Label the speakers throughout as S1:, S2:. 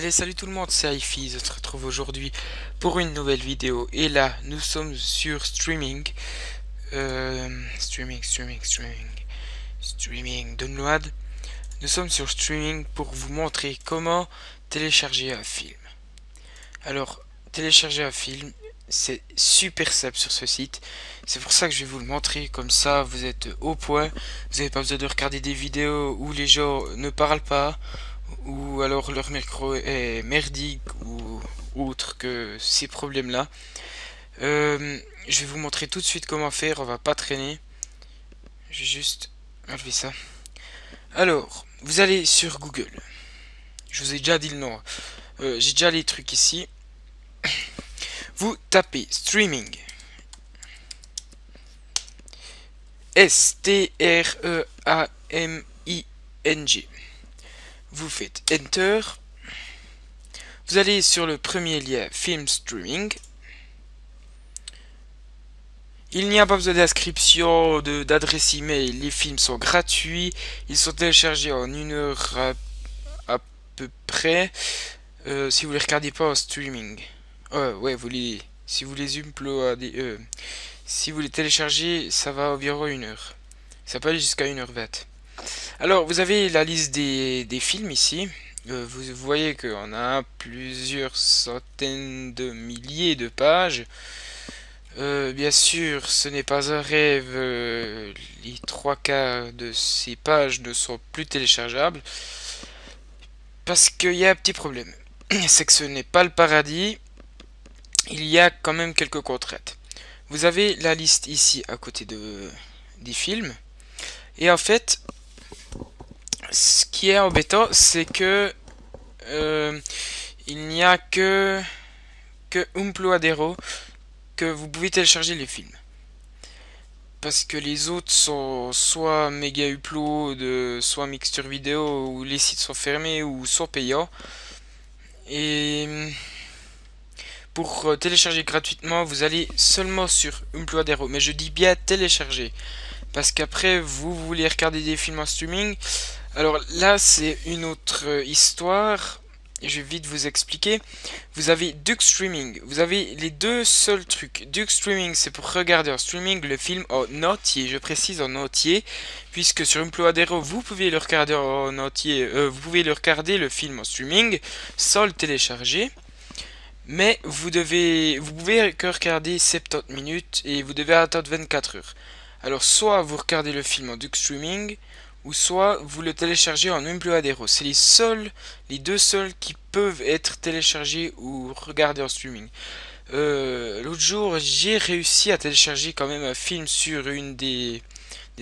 S1: Allez, salut tout le monde, c'est iFi, je te retrouve aujourd'hui pour une nouvelle vidéo. Et là, nous sommes sur streaming. Streaming, download. Nous sommes sur streaming pour vous montrer comment télécharger un film. Alors, télécharger un film, c'est super simple sur ce site. C'est pour ça que je vais vous le montrer, comme ça vous êtes au point. Vous n'avez pas besoin de regarder des vidéos où les gens ne parlent pas, ou alors leur micro est merdique, ou autre que ces problèmes-là. Je vais vous montrer tout de suite comment faire, on va pas traîner. Je vais juste enlever ça. Alors, vous allez sur Google. Je vous ai déjà dit le nom. J'ai déjà les trucs ici. Vous tapez streaming. S-T-R-E-A-M-I-N-G. Vous faites Enter. Vous allez sur le premier lien Film Streaming. Il n'y a pas besoin d'inscription, d'adresse email. Les films sont gratuits. Ils sont téléchargés en 1 heure à peu près. Si vous les regardez pas en streaming. Ouais, si vous les uploadez, si vous les téléchargez, ça va environ 1 heure. Ça peut aller jusqu'à 1h20. Alors, vous avez la liste des films ici. Vous voyez qu'on a plusieurs centaines de milliers de pages. Bien sûr, ce n'est pas un rêve. Les 3 quarts de ces pages ne sont plus téléchargeables. Parce qu'il y a un petit problème. C'est que ce n'est pas le paradis. Il y a quand même quelques contraintes. Vous avez la liste ici à côté des films. Et en fait, ce qui est embêtant, c'est que il n'y a que Umploadero que vous pouvez télécharger les films. Parce que les autres sont soit méga upload, soit mixture vidéo, où les sites sont fermés ou sont payants. Et pour télécharger gratuitement, vous allez seulement sur Umploadero. Mais je dis bien télécharger. Parce qu'après, vous voulez regarder des films en streaming. Alors là, c'est une autre histoire. Je vais vite vous expliquer. Vous avez Duck Streaming. Vous avez les deux seuls trucs. Duck Streaming, c'est pour regarder en streaming le film en entier. Je précise en entier. Puisque sur Umploadero, vous pouvez le regarder en entier. Vous pouvez le regarder le film en streaming sans le télécharger. Mais vous pouvez que regarder 70 minutes et vous devez attendre 24 heures. Alors soit vous regardez le film en Duck Streaming, ou soit vous le téléchargez en Umploadero. C'est les deux seuls qui peuvent être téléchargés ou regardés en streaming. L'autre jour, j'ai réussi à télécharger quand même un film sur une des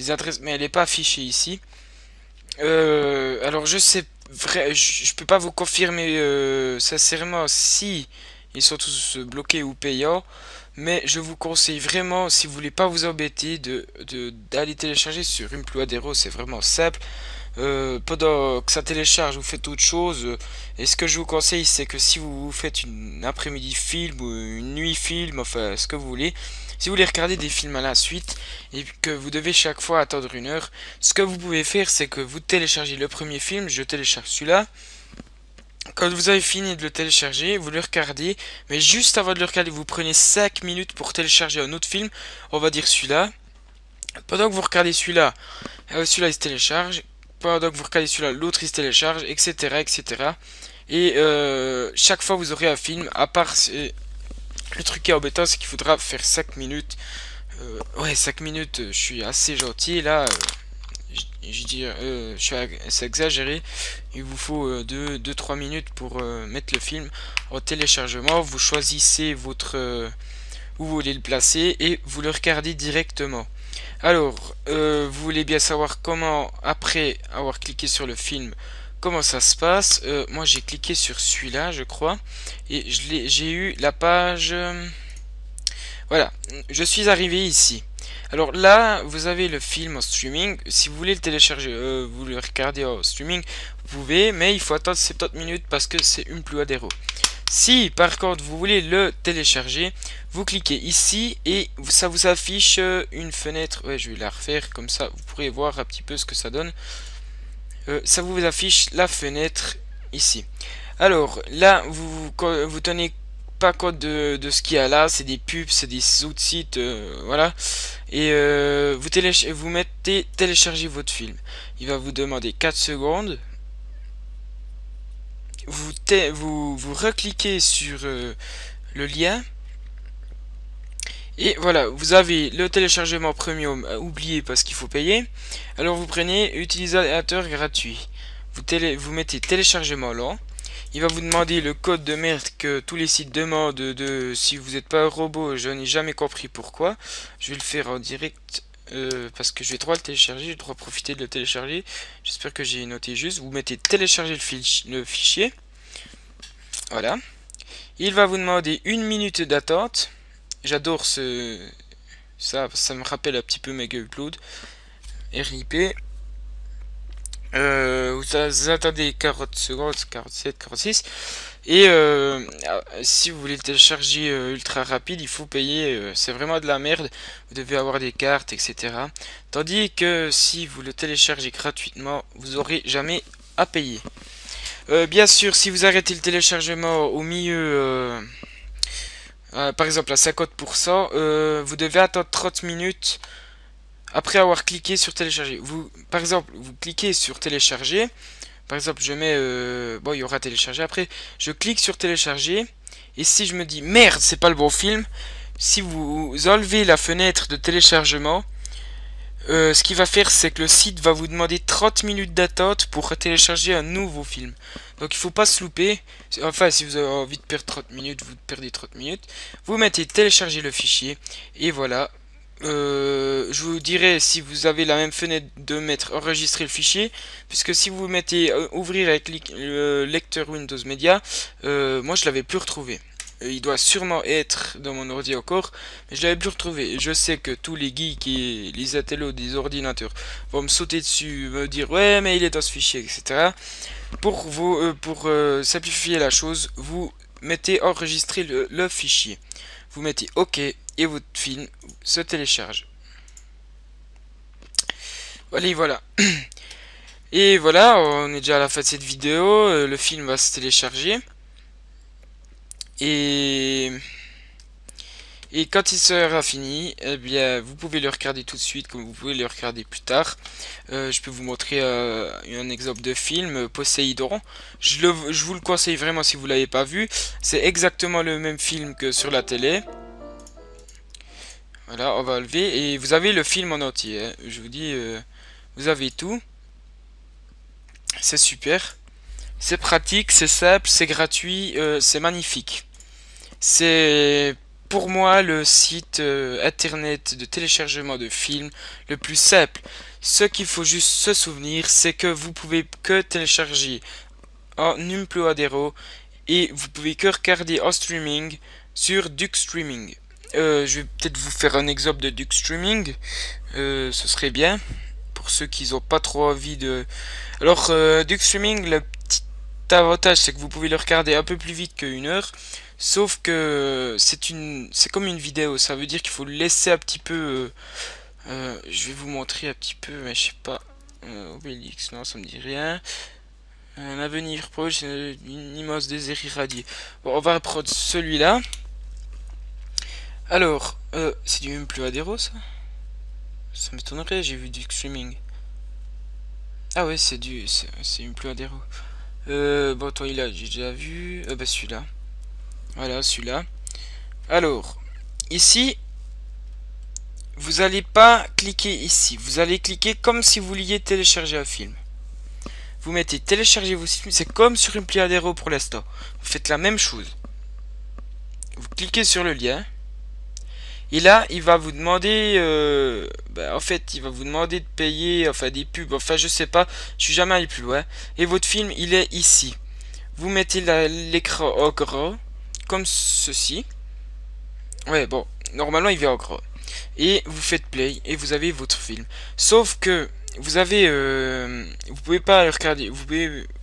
S1: adresses, mais elle n'est pas affichée ici. Alors je sais, je peux pas vous confirmer sincèrement si ils sont tous bloqués ou payants. Mais je vous conseille vraiment, si vous voulez pas vous embêter, d'aller télécharger sur Umploadero. C'est vraiment simple. Pendant que ça télécharge, vous faites autre chose. Et ce que je vous conseille, c'est que si vous faites une après-midi film ou une nuit film, enfin ce que vous voulez, si vous voulez regarder des films à la suite et que vous devez chaque fois attendre 1 heure, ce que vous pouvez faire, c'est que vous téléchargez le premier film. Je télécharge celui-là. Quand vous avez fini de le télécharger, vous le regardez, mais juste avant de le regarder, vous prenez 5 minutes pour télécharger un autre film, on va dire celui-là. Pendant que vous regardez celui-là, celui-là il se télécharge. Pendant que vous regardez celui-là, l'autre il se télécharge, etc. etc. Et chaque fois vous aurez un film, à part le truc qui est embêtant, c'est qu'il faudra faire 5 minutes. Ouais, 5 minutes, je suis assez gentil là. C'est exagéré. Il vous faut 2-3 minutes pour mettre le film en téléchargement. Vous choisissez où vous voulez le placer et vous le regardez directement. Alors, vous voulez bien savoir comment, après avoir cliqué sur le film, comment ça se passe. Moi, j'ai cliqué sur celui-là, je crois, et j'ai eu la page. Voilà, je suis arrivé ici. Alors là, vous avez le film en streaming. Si vous voulez le télécharger, vous le regardez en streaming, vous pouvez, mais il faut attendre 70 minutes parce que c'est Umploadero. Si par contre vous voulez le télécharger, vous cliquez ici et ça vous affiche une fenêtre. Ouais, je vais la refaire comme ça, vous pourrez voir un petit peu ce que ça donne. Ça vous affiche la fenêtre ici. Alors, là, vous tenez pas compte de ce qu'il y a là, c'est des pubs, c'est des autres sites, voilà. Et vous mettez télécharger votre film. Il va vous demander 4 secondes. Vous recliquez sur le lien. Et voilà, vous avez le téléchargement premium oublié parce qu'il faut payer. Alors vous prenez utilisateur gratuit. Vous mettez téléchargement là. Il va vous demander le code de merde que tous les sites demandent si vous n'êtes pas un robot. Je n'ai jamais compris pourquoi. Je vais le faire en direct parce que je vais droit le télécharger. Je vais droit profiter de le télécharger. J'espère que j'ai noté juste. Vous mettez télécharger le fichier. Voilà. Il va vous demander 1 minute d'attente. J'adore ça me rappelle un petit peu Mega-Upload. RIP. Vous attendez 40 secondes, 47, 46. Et si vous voulez le télécharger ultra rapide, il faut payer. C'est vraiment de la merde. Vous devez avoir des cartes, etc. Tandis que si vous le téléchargez gratuitement, vous aurez jamais à payer. Bien sûr, si vous arrêtez le téléchargement au milieu, par exemple à 50%, vous devez attendre 30 minutes après avoir cliqué sur télécharger. Par exemple, vous cliquez sur télécharger. Par exemple, je mets... bon, il y aura téléchargé. Après, je clique sur télécharger. Et si je me dis, merde, c'est pas le bon film. Si vous enlevez la fenêtre de téléchargement, ce qu'il va faire, c'est que le site va vous demander 30 minutes d'attente pour télécharger un nouveau film. Donc il faut pas se louper. Enfin, si vous avez envie de perdre 30 minutes, vous perdez 30 minutes. Vous mettez télécharger le fichier. Et voilà. Je vous dirai si vous avez la même fenêtre de mettre enregistrer le fichier, puisque si vous mettez ouvrir avec le lecteur Windows Media, moi je l'avais plus retrouvé. Il doit sûrement être dans mon ordi encore, mais je l'avais plus retrouvé. Je sais que tous les geeks et les intellos des ordinateurs vont me sauter dessus, me dire ouais mais il est dans ce fichier, etc. Pour simplifier la chose, vous mettez enregistrer le fichier. Vous mettez OK et votre film se télécharge. Voilà. Et voilà, on est déjà à la fin de cette vidéo. Le film va se télécharger. Et quand il sera fini, eh bien, vous pouvez le regarder tout de suite, comme vous pouvez le regarder plus tard. Je peux vous montrer un exemple de film, Poséidon. Je vous le conseille vraiment si vous l'avez pas vu. C'est exactement le même film que sur la télé. Voilà, on va lever et vous avez le film en entier. Hein. Je vous dis, vous avez tout. C'est super. C'est pratique, c'est simple, c'est gratuit, c'est magnifique. C'est pour moi le site internet de téléchargement de films le plus simple. Ce qu'il faut juste se souvenir, c'est que vous pouvez que télécharger en Uploadero et vous pouvez que regarder en streaming sur Duke Streaming. Je vais peut-être vous faire un exemple de Duke Streaming. Ce serait bien pour ceux qui n'ont pas trop envie de... Alors, Duke Streaming, le petit avantage, c'est que vous pouvez le regarder un peu plus vite qu'une heure. Sauf que c'est comme une vidéo. Ça veut dire qu'il faut le laisser un petit peu... je vais vous montrer un petit peu, mais je sais pas. Obélix, non, ça me dit rien. Un avenir proche, une immense désert irradié. Bon, on va reprendre celui-là. Alors, c'est du même plus adéro ça? Ça m'étonnerait, j'ai vu du streaming. Ah ouais, c'est une plus adéro. Bon, toi, il a, j'ai déjà vu. Bah, celui-là. Voilà, celui-là. Alors, ici, vous allez pas cliquer ici. Vous allez cliquer comme si vous vouliez télécharger un film. Vous mettez télécharger vos films. C'est comme sur une Adhero pour l'instant. Vous faites la même chose. Vous cliquez sur le lien. Et là, il va vous demander, en fait, il va vous demander de payer, enfin des pubs, enfin je sais pas, je suis jamais allé plus loin. Et votre film, il est ici. Vous mettez l'écran en gras, comme ceci. Ouais, bon, normalement il vient en gras. Et vous faites play et vous avez votre film. Sauf que vous avez, vous pouvez pas le regarder,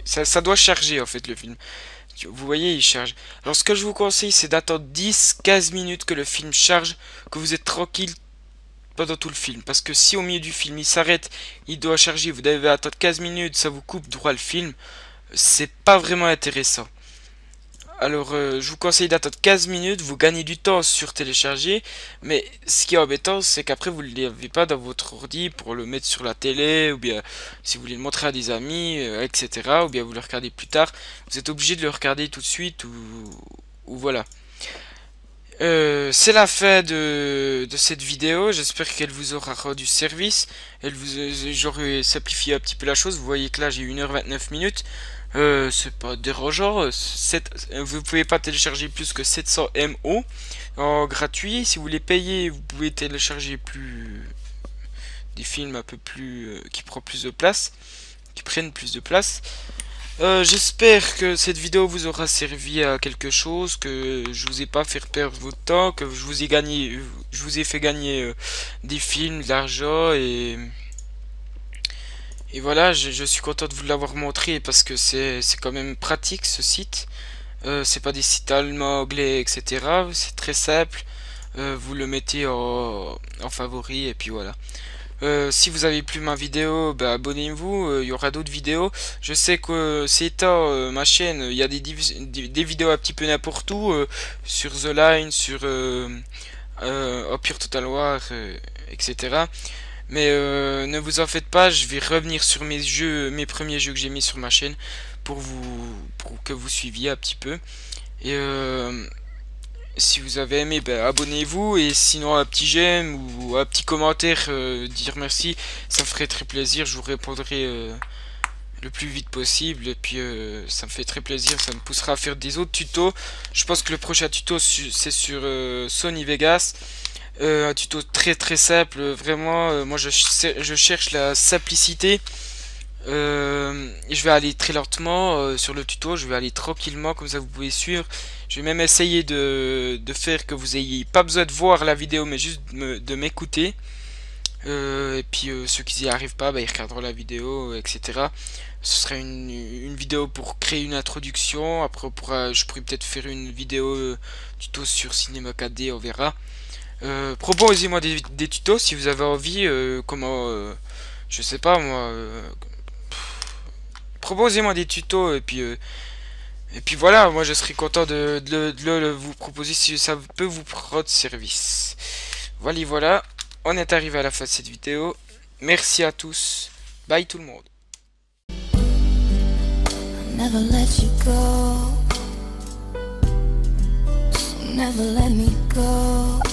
S1: ça doit charger en fait le film. Vous voyez, il charge. Alors ce que je vous conseille, c'est d'attendre 10-15 minutes que le film charge, que vous êtes tranquille pendant tout le film. Parce que si au milieu du film il s'arrête, il doit charger, vous devez attendre 15 minutes, ça vous coupe droit le film, c'est pas vraiment intéressant. Alors, je vous conseille d'attendre 15 minutes, vous gagnez du temps sur télécharger, mais ce qui est embêtant, c'est qu'après vous ne l'avez pas dans votre ordi pour le mettre sur la télé, ou bien si vous voulez le montrer à des amis, etc., ou bien vous le regardez plus tard, vous êtes obligé de le regarder tout de suite, ou voilà. C'est la fin de cette vidéo, j'espère qu'elle vous aura rendu service, j'aurais simplifié un petit peu la chose, vous voyez que là j'ai 1h29 minutes. C'est pas dérangeant. Vous pouvez pas télécharger plus que 700 MO en gratuit. Si vous voulez payer, vous pouvez télécharger plus des films un peu plus qui prennent plus de place, qui prennent plus de place. J'espère que cette vidéo vous aura servi à quelque chose, que je vous ai pas fait perdre votre temps, que je vous ai fait gagner des films, de l'argent et voilà, je suis content de vous l'avoir montré parce que c'est quand même pratique ce site. C'est pas des sites allemands, anglais, etc. C'est très simple. Vous le mettez en favori et puis voilà. Si vous avez plu ma vidéo, bah, abonnez-vous. Il y aura d'autres vidéos. Je sais que c'est étant ma chaîne, il y a des vidéos un petit peu n'importe où sur The Line, sur Pure Total War, etc. Mais ne vous en faites pas, je vais revenir sur mes premiers jeux que j'ai mis sur ma chaîne pour que vous suiviez un petit peu. Et si vous avez aimé, ben, abonnez-vous et sinon un petit j'aime ou un petit commentaire, dire merci, ça me ferait très plaisir. Je vous répondrai le plus vite possible et puis ça me fait très plaisir, ça me poussera à faire des autres tutos. Je pense que le prochain tuto c'est sur Sony Vegas. Un tuto très très simple, vraiment, moi je cherche la simplicité. Je vais aller très lentement sur le tuto, je vais aller tranquillement, comme ça vous pouvez suivre. Je vais même essayer de faire que vous ayez pas besoin de voir la vidéo, mais juste de m'écouter. Et puis ceux qui n'y arrivent pas, bah, ils regarderont la vidéo, etc. Ce serait une vidéo pour créer une introduction. Après je pourrais peut-être faire une vidéo tuto sur Cinema 4D, on verra. Proposez-moi des tutos si vous avez envie, comment, je sais pas moi, proposez-moi des tutos et puis voilà, moi je serai content de le vous proposer si ça peut vous rendre service. Voilà, voilà, on est arrivé à la fin de cette vidéo. Merci à tous, bye tout le monde. Never let you go. So never let me go.